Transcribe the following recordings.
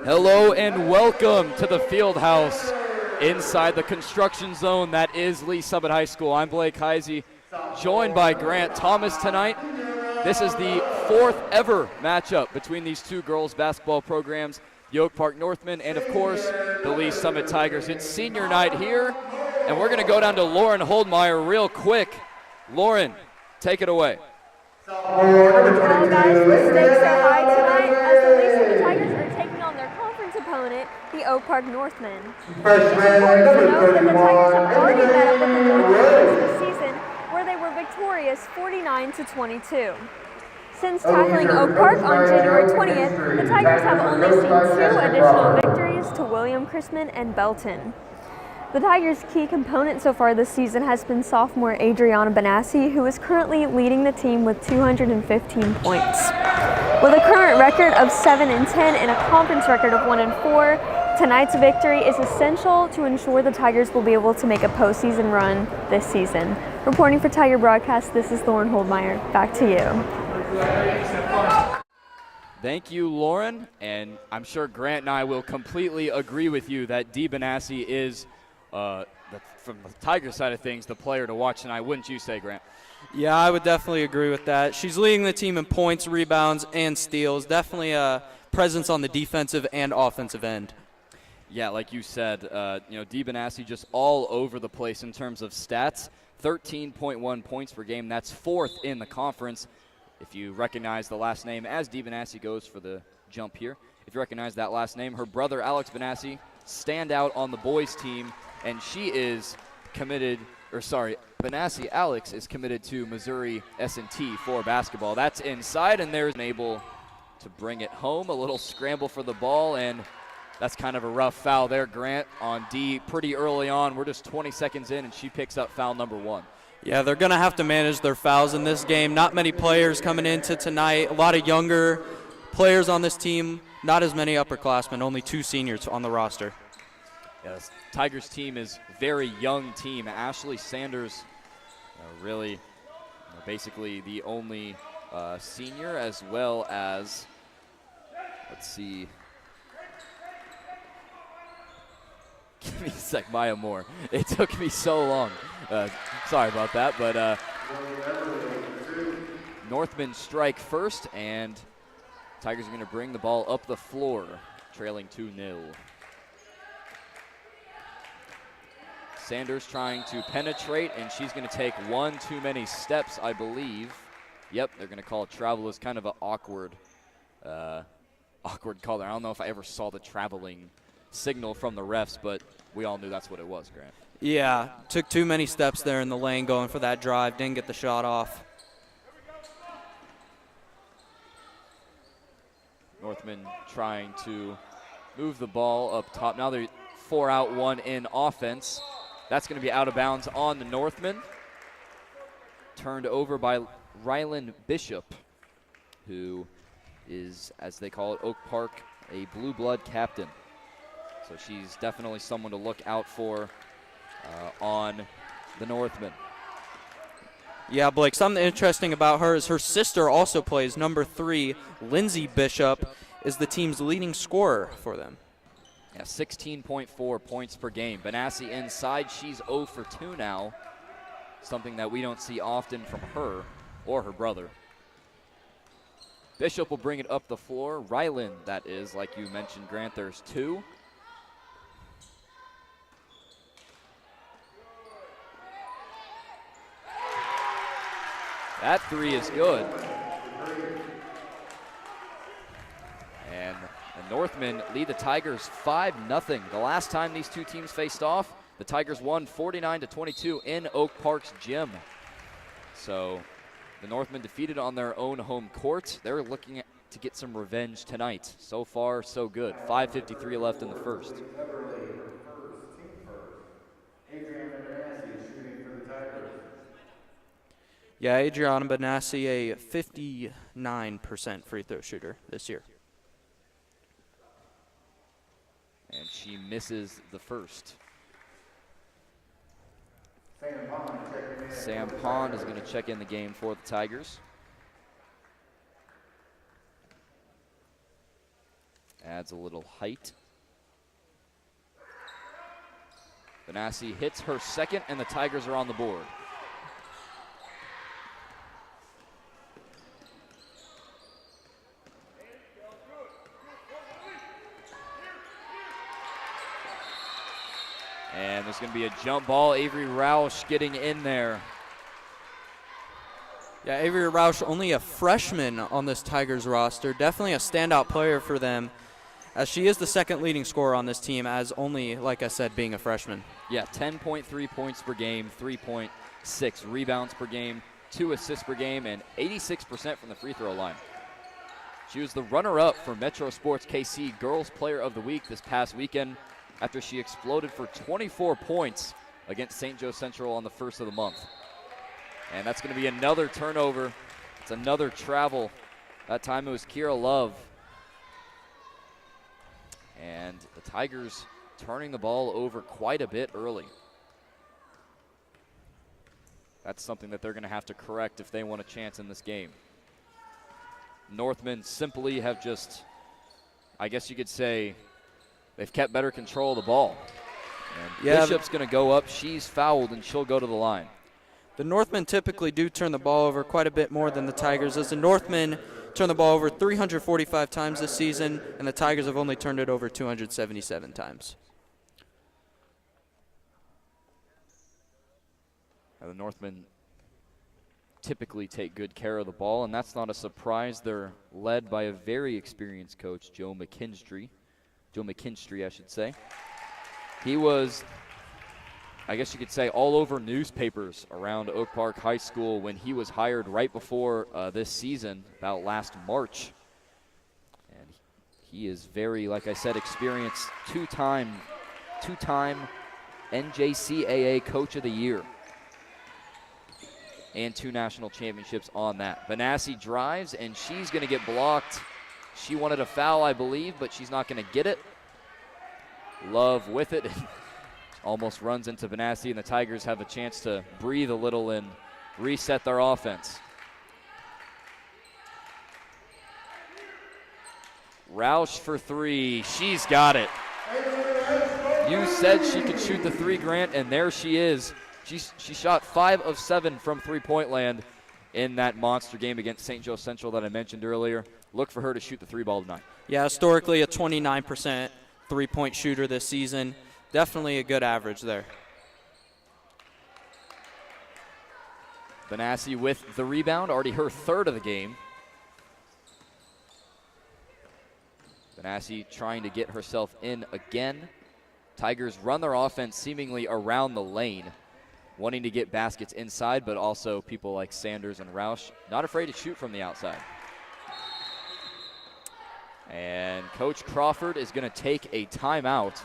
Hello and welcome to the field house inside the construction zone that is Lee Summit High School. I'm Blake Heisey, joined by Grant Thomas tonight. This is the fourth ever matchup between these two girls basketball programs, the Oak Park Northmen and, of course, the Lee Summit Tigers. It's senior night here, and we're going to go down to Lauren Holdmeyer real quick. Lauren, take it away. Well, guys, the stakes are high tonight as the Lee Summit Tigers are taking on their conference opponent, the Oak Park Northmen. It's important to note that the Tigers have already met up with the Northmen this season, where they were victorious 49-22. Since tackling Oak Park on January 20th, the Tigers have only seen 2 additional victories to William, Chrisman, and Belton. The Tigers' key component so far this season has been sophomore Adriana Benassi, who is currently leading the team with 215 points. With a current record of 7-10 and a conference record of 1-4, tonight's victory is essential to ensure the Tigers will be able to make a postseason run this season. Reporting for Tiger Broadcast, this is Lauren Holdmeyer. Back to you. Thank you, Lauren, and I'm sure Grant and I will completely agree with you that Dee Benassi is from the Tiger side of things, the player to watch tonight. Wouldn't you say, Grant? Yeah, I would definitely agree with that. She's leading the team in points, rebounds, and steals. Definitely a presence on the defensive and offensive end. Yeah, like you said, Dee Benassi just all over the place in terms of stats. 13.1 points per game. That's 4th in the conference. If you recognize the last name, as Dee Benassi goes for the jump here, if you recognize that last name, her brother Alex Benassi, stand out on the boys team, and she is committed, Benassi Alex is committed to Missouri S&T for basketball. That's inside, and there's able to bring it home. A little scramble for the ball, and that's kind of a rough foul there, Grant, on Dee pretty early on. We're just 20 seconds in, and she picks up foul number 1. Yeah, they're going to have to manage their fouls in this game. Not many players coming into tonight. A lot of younger players on this team. Not as many upperclassmen, only 2 seniors on the roster. Yes, Tigers team is a very young team. Ashley Sanders, really basically the only senior, as well as, let's see, give me a sec, Maya Moore. It took me so long. Sorry about that, but Northmen strike first, and Tigers are going to bring the ball up the floor, trailing 2-0. Sanders trying to penetrate, and she's going to take one too many steps, I believe. Yep, they're going to call it travel. It's kind of an awkward call there. I don't know if I ever saw the traveling signal from the refs, but we all knew that's what it was, Grant. Yeah, took too many steps there in the lane going for that drive. Didn't get the shot off. Northmen trying to move the ball up top. Now they're 4 out, 1 in offense. That's going to be out of bounds on the Northmen. Turned over by Rylan Bishop, who is, as they call it, Oak Park, a blue blood captain. So she's definitely someone to look out for on the Northmen. Yeah, Blake, something interesting about her is her sister also plays number 3. Lindsay Bishop is the team's leading scorer for them. Yeah, 16.4 points per game. Benassi inside, she's 0 for 2 now. Something that we don't see often from her or her brother. Bishop will bring it up the floor. Rylan, that is, like you mentioned, Grant, there's 2. That 3 is good. And the Northmen lead the Tigers 5-0. The last time these two teams faced off, the Tigers won 49-22 in Oak Park's gym. So the Northmen defeated on their own home court. They're looking to get some revenge tonight. So far, so good. 5:53 left in the first. Yeah, Adriana Benassi, a 59% free throw shooter this year. And she misses the first. Sam Pond is going to check in the game for the Tigers. adds a little height. Benassi hits her second, and the Tigers are on the board. And there's going to be a jump ball. Avery Roush getting in there. Yeah, Avery Roush, only a freshman on this Tigers roster. Definitely a standout player for them, as she is the second leading scorer on this team, as only, like I said, being a freshman. Yeah, 10.3 points per game, 3.6 rebounds per game, 2 assists per game, and 86% from the free throw line. She was the runner-up for Metro Sports KC Girls Player of the Week this past weekend after she exploded for 24 points against St. Joe Central on the first of the month. And that's going to be another turnover. It's another travel. That time it was Kira Love. And the Tigers turning the ball over quite a bit early. That's something that they're going to have to correct if they want a chance in this game. Northmen simply have just, I guess you could say, they've kept better control of the ball. And yeah, Bishop's going to go up. She's fouled, and she'll go to the line. The Northmen typically do turn the ball over quite a bit more than the Tigers, as the Northmen turn the ball over 345 times this season, and the Tigers have only turned it over 277 times. Now the Northmen typically take good care of the ball, and that's not a surprise. They're led by a very experienced coach, Joe McKinstry, I should say. He was, I guess you could say, all over newspapers around Oak Park High School when he was hired right before this season, about last March. And he is very, like I said, experienced, two-time NJCAA Coach of the Year, and 2 national championships on that. Benassi drives, and she's going to get blocked. She wanted a foul, I believe, but she's not going to get it. Love with it. Almost runs into Benassi, and the Tigers have a chance to breathe a little and reset their offense. Roush for 3. She's got it. You said she could shoot the 3, Grant, and there she is. She shot 5 of 7 from three-point land in that monster game against St. Joe Central that I mentioned earlier. Look for her to shoot the 3 ball tonight. Yeah, historically a 29% three-point shooter this season. Definitely a good average there. Benassi with the rebound, already her 3rd of the game. Benassi trying to get herself in again. Tigers run their offense seemingly around the lane, wanting to get baskets inside, but also people like Sanders and Roush not afraid to shoot from the outside. And Coach Crawford is going to take a timeout,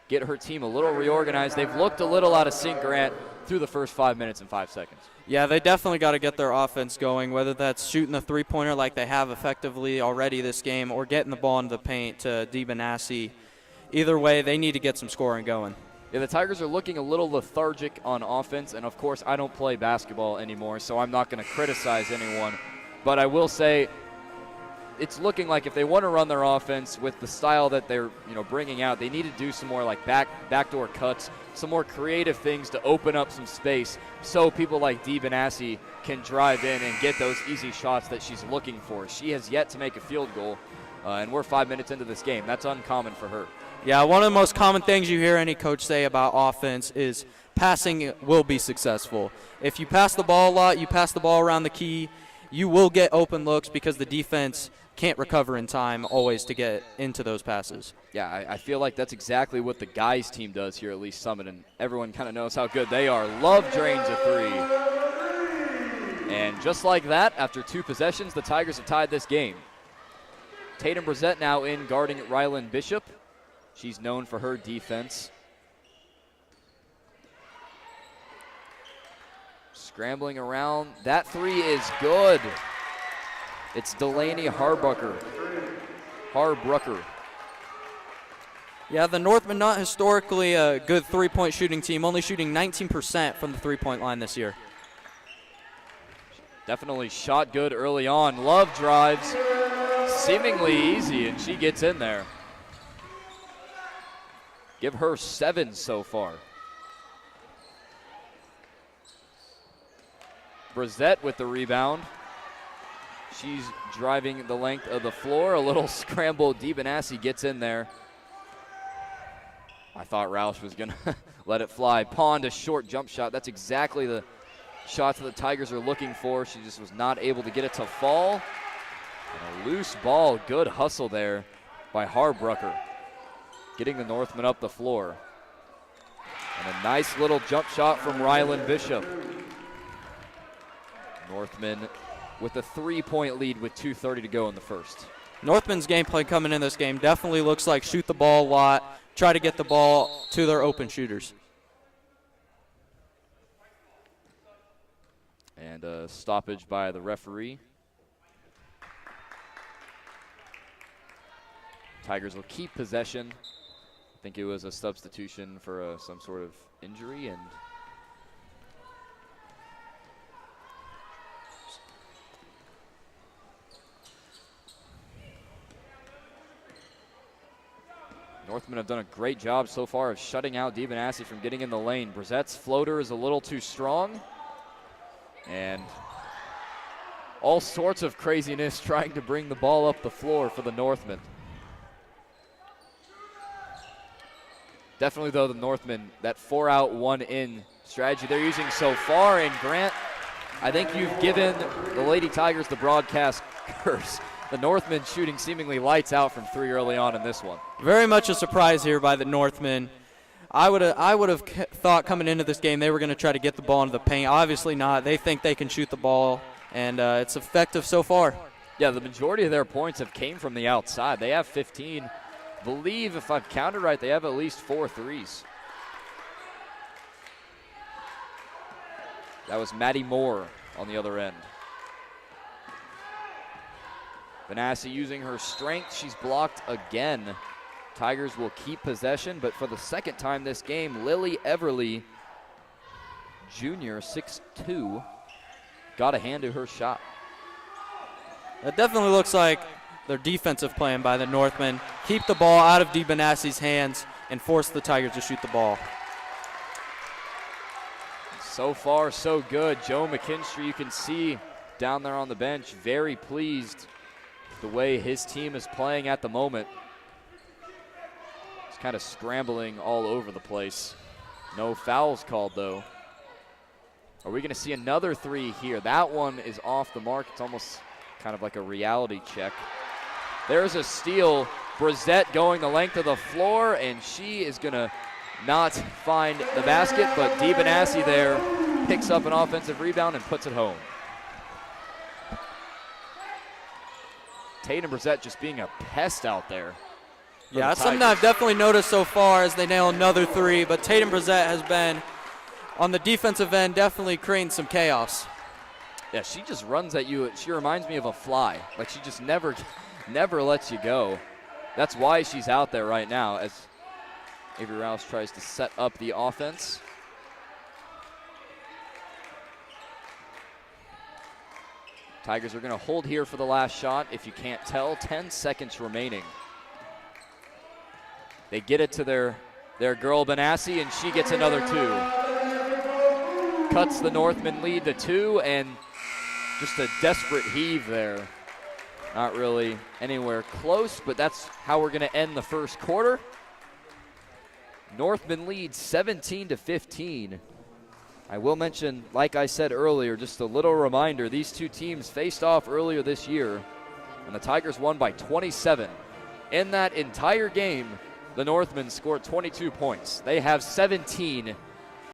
get her team a little reorganized. They've looked a little out of sync, Grant, through the first 5 minutes and 5 seconds. Yeah, they definitely got to get their offense going, whether that's shooting the three-pointer like they have effectively already this game or getting the ball into the paint to Dee Benassi. Either way, they need to get some scoring going. Yeah, the Tigers are looking a little lethargic on offense, and of course I don't play basketball anymore, so I'm not going to criticize anyone. But I will say it's looking like if they want to run their offense with the style that they're bringing out, they need to do some more like backdoor cuts, some more creative things to open up some space so people like Dee Benassi can drive in and get those easy shots that she's looking for. She has yet to make a field goal, and we're 5 minutes into this game. That's uncommon for her. Yeah, one of the most common things you hear any coach say about offense is passing will be successful. If you pass the ball a lot, you pass the ball around the key, you will get open looks because the defense can't recover in time always to get into those passes. Yeah, I feel like that's exactly what the guys team does here at Lee's Summit, and everyone kind of knows how good they are. Love drains a 3. And just like that, after 2 possessions, the Tigers have tied this game. Tatum Brissett now in guarding Rylan Bishop. She's known for her defense. Scrambling around. That 3 is good. It's Delaney Harbrucker. Yeah, the Northmen not historically a good three-point shooting team, only shooting 19% from the three-point line this year. Definitely shot good early on. Love drives. seemingly easy, and she gets in there. Give her 7 so far. Brissette with the rebound. She's driving the length of the floor. A little scramble. DiBenassi gets in there. I thought Roush was going to let it fly. Pond, a short jump shot. That's exactly the shots that the Tigers are looking for. She just was not able to get it to fall. And a loose ball. Good hustle there by Harbrucker, getting the Northmen up the floor. And a nice little jump shot from Rylan Bishop. Northmen with a 3-point lead with 2:30 to go in the first. Northman's game plan coming in this game definitely looks like shoot the ball a lot, try to get the ball to their open shooters. And a stoppage by the referee. Tigers will keep possession. I think it was a substitution for some sort of injury, and Northmen have done a great job so far of shutting out DiBenassi from getting in the lane. Brissette's floater is a little too strong, and all sorts of craziness trying to bring the ball up the floor for the Northmen. Definitely, though, the Northmen, that 4-out, 1-in strategy they're using so far. And Grant, I think you've given the Lady Tigers the broadcast curse. The Northmen shooting seemingly lights out from 3 early on in this one. Very much a surprise here by the Northmen. I would have thought coming into this game they were going to try to get the ball into the paint. Obviously not. They think they can shoot the ball, and it's effective so far. Yeah, the majority of their points have came from the outside. They have 15. Believe, if I've counted right, they have at least 4 threes. That was Maddie Moore on the other end. Benassi using her strength. She's blocked again. Tigers will keep possession, but for the second time this game, Lily Everly, junior, 6'2", got a hand to her shot. That definitely looks like their defensive plan by the Northmen. Keep the ball out of DiBenassi's hands and force the Tigers to shoot the ball. So far, so good. Joe McKinstry, you can see down there on the bench, very pleased with the way his team is playing at the moment. He's kind of scrambling all over the place. No fouls called, though. Are we going to see another 3 here? That one is off the mark. It's almost kind of like a reality check. There's a steal. Brissette going the length of the floor, and she is going to not find the basket, but DiBenassi there picks up an offensive rebound and puts it home. Tatum Brissette just being a pest out there. Yeah, that's something I've definitely noticed so far as they nail another 3, but Tatum Brissette has been, on the defensive end, definitely creating some chaos. Yeah, she just runs at you. She reminds me of a fly. Like, she just never lets you go. That's why she's out there right now as Avery Rouse tries to set up the offense. Tigers are going to hold here for the last shot. If you can't tell, 10 seconds remaining. They get it to their girl Benassi, and she gets another 2. Cuts the Northmen lead to 2, and just a desperate heave there. Not really anywhere close, but that's how we're going to end the first quarter. Northmen leads 17-15. I will mention, like I said earlier, just a little reminder, these two teams faced off earlier this year, and the Tigers won by 27. In that entire game, the Northmen scored 22 points. They have 17